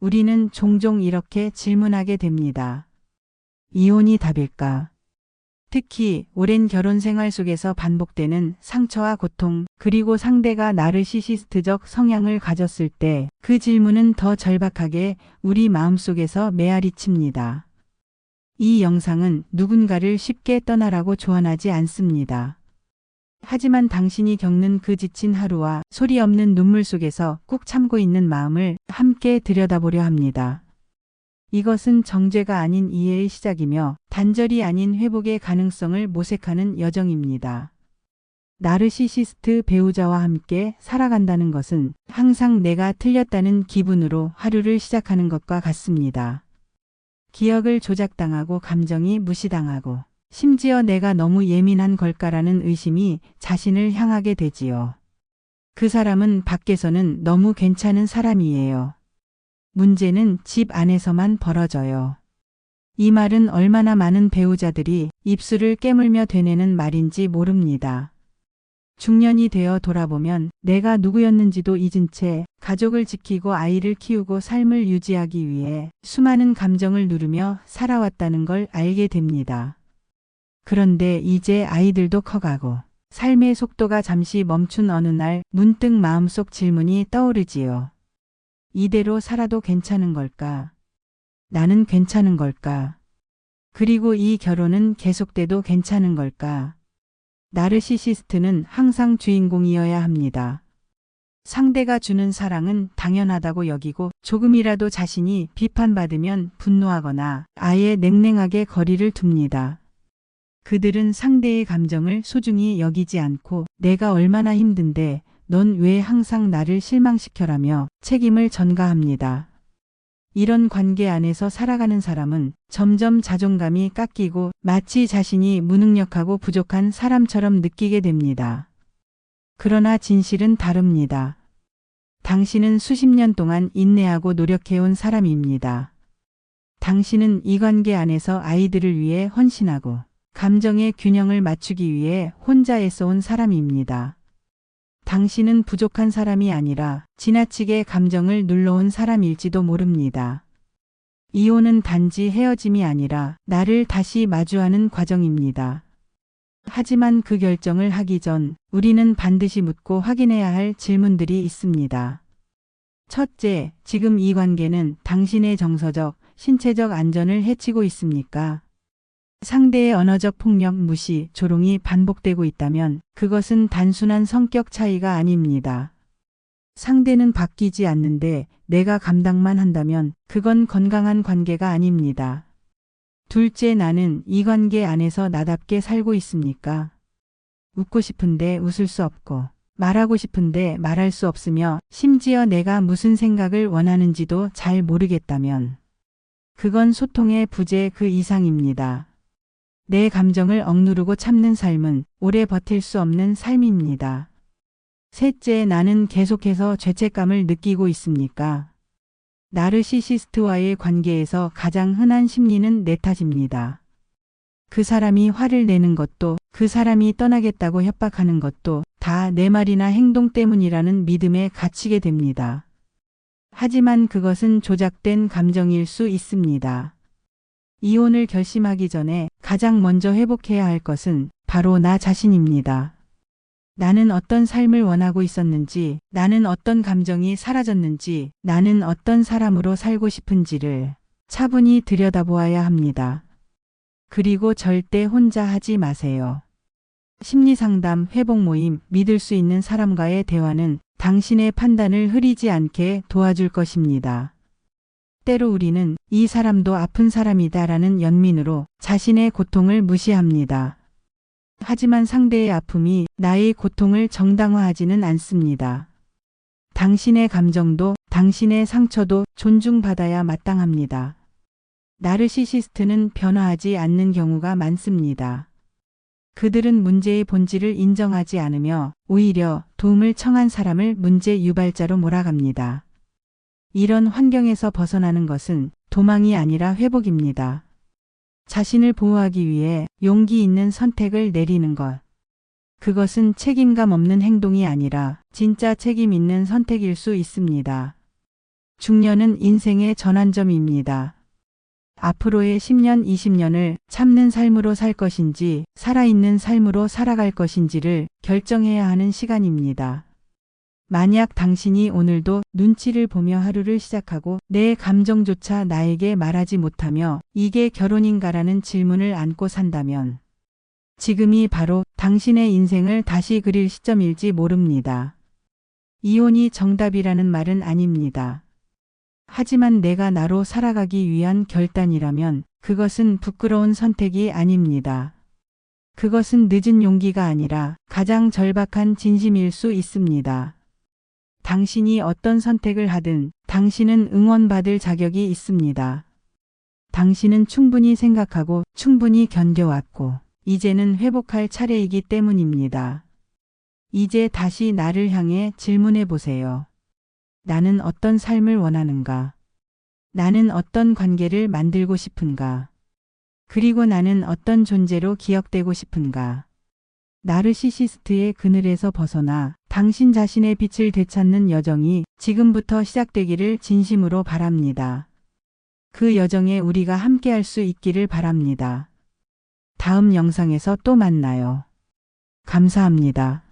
우리는 종종 이렇게 질문하게 됩니다. 이혼이 답일까? 특히 오랜 결혼 생활 속에서 반복되는 상처와 고통, 그리고 상대가 나르시시스트적 성향을 가졌을 때 그 질문은 더 절박하게 우리 마음속에서 메아리칩니다. 이 영상은 누군가를 쉽게 떠나라고 조언하지 않습니다. 하지만 당신이 겪는 그 지친 하루와 소리 없는 눈물 속에서 꾹 참고 있는 마음을 함께 들여다보려 합니다. 이것은 정죄가 아닌 이해의 시작이며 단절이 아닌 회복의 가능성을 모색하는 여정입니다. 나르시시스트 배우자와 함께 살아간다는 것은 항상 내가 틀렸다는 기분으로 하루를 시작하는 것과 같습니다. 기억을 조작당하고 감정이 무시당하고 심지어 내가 너무 예민한 걸까라는 의심이 자신을 향하게 되지요. 그 사람은 밖에서는 너무 괜찮은 사람이에요. 문제는 집 안에서만 벌어져요. 이 말은 얼마나 많은 배우자들이 입술을 깨물며 되뇌는 말인지 모릅니다. 중년이 되어 돌아보면 내가 누구였는지도 잊은 채 가족을 지키고 아이를 키우고 삶을 유지하기 위해 수많은 감정을 누르며 살아왔다는 걸 알게 됩니다. 그런데 이제 아이들도 커가고 삶의 속도가 잠시 멈춘 어느 날 문득 마음속 질문이 떠오르지요. 이대로 살아도 괜찮은 걸까? 나는 괜찮은 걸까? 그리고 이 결혼은 계속돼도 괜찮은 걸까? 나르시시스트는 항상 주인공이어야 합니다. 상대가 주는 사랑은 당연하다고 여기고 조금이라도 자신이 비판받으면 분노하거나 아예 냉랭하게 거리를 둡니다. 그들은 상대의 감정을 소중히 여기지 않고 내가 얼마나 힘든데 넌 왜 항상 나를 실망시켜라며 책임을 전가합니다. 이런 관계 안에서 살아가는 사람은 점점 자존감이 깎이고 마치 자신이 무능력하고 부족한 사람처럼 느끼게 됩니다. 그러나 진실은 다릅니다. 당신은 수십 년 동안 인내하고 노력해온 사람입니다. 당신은 이 관계 안에서 아이들을 위해 헌신하고 감정의 균형을 맞추기 위해 혼자 애써온 사람입니다. 당신은 부족한 사람이 아니라 지나치게 감정을 눌러온 사람일지도 모릅니다. 이혼은 단지 헤어짐이 아니라 나를 다시 마주하는 과정입니다. 하지만 그 결정을 하기 전 우리는 반드시 묻고 확인해야 할 질문들이 있습니다. 첫째, 지금 이 관계는 당신의 정서적, 신체적 안전을 해치고 있습니까? 상대의 언어적 폭력, 무시, 조롱이 반복되고 있다면 그것은 단순한 성격 차이가 아닙니다. 상대는 바뀌지 않는데 내가 감당만 한다면 그건 건강한 관계가 아닙니다. 둘째, 나는 이 관계 안에서 나답게 살고 있습니까? 웃고 싶은데 웃을 수 없고 말하고 싶은데 말할 수 없으며 심지어 내가 무슨 생각을 원하는지도 잘 모르겠다면 그건 소통의 부재 그 이상입니다. 내 감정을 억누르고 참는 삶은 오래 버틸 수 없는 삶입니다. 셋째, 나는 계속해서 죄책감을 느끼고 있습니까? 나르시시스트와의 관계에서 가장 흔한 심리는 내 탓입니다. 그 사람이 화를 내는 것도, 그 사람이 떠나겠다고 협박하는 것도 다 내 말이나 행동 때문이라는 믿음에 갇히게 됩니다. 하지만 그것은 조작된 감정일 수 있습니다. 이혼을 결심하기 전에 가장 먼저 회복해야 할 것은 바로 나 자신입니다. 나는 어떤 삶을 원하고 있었는지, 나는 어떤 감정이 사라졌는지, 나는 어떤 사람으로 살고 싶은지를 차분히 들여다보아야 합니다. 그리고 절대 혼자 하지 마세요. 심리상담, 회복 모임, 믿을 수 있는 사람과의 대화는 당신의 판단을 흐리지 않게 도와줄 것입니다. 때로 우리는 이 사람도 아픈 사람이다라는 연민으로 자신의 고통을 무시합니다. 하지만 상대의 아픔이 나의 고통을 정당화하지는 않습니다. 당신의 감정도 당신의 상처도 존중받아야 마땅합니다. 나르시시스트는 변화하지 않는 경우가 많습니다. 그들은 문제의 본질을 인정하지 않으며 오히려 도움을 청한 사람을 문제 유발자로 몰아갑니다. 이런 환경에서 벗어나는 것은 도망이 아니라 회복입니다. 자신을 보호하기 위해 용기 있는 선택을 내리는 것. 그것은 책임감 없는 행동이 아니라 진짜 책임 있는 선택일 수 있습니다. 중년은 인생의 전환점입니다. 앞으로의 10년, 20년을 참는 삶으로 살 것인지 살아있는 삶으로 살아갈 것인지를 결정해야 하는 시간입니다. 만약 당신이 오늘도 눈치를 보며 하루를 시작하고 내 감정조차 나에게 말하지 못하며 이게 결혼인가라는 질문을 안고 산다면 지금이 바로 당신의 인생을 다시 그릴 시점일지 모릅니다. 이혼이 정답이라는 말은 아닙니다. 하지만 내가 나로 살아가기 위한 결단이라면 그것은 부끄러운 선택이 아닙니다. 그것은 늦은 용기가 아니라 가장 절박한 진심일 수 있습니다. 당신이 어떤 선택을 하든 당신은 응원받을 자격이 있습니다. 당신은 충분히 생각하고 충분히 견뎌왔고 이제는 회복할 차례이기 때문입니다. 이제 다시 나를 향해 질문해 보세요. 나는 어떤 삶을 원하는가? 나는 어떤 관계를 만들고 싶은가? 그리고 나는 어떤 존재로 기억되고 싶은가? 나르시시스트의 그늘에서 벗어나 당신 자신의 빛을 되찾는 여정이 지금부터 시작되기를 진심으로 바랍니다. 그 여정에 우리가 함께할 수 있기를 바랍니다. 다음 영상에서 또 만나요. 감사합니다.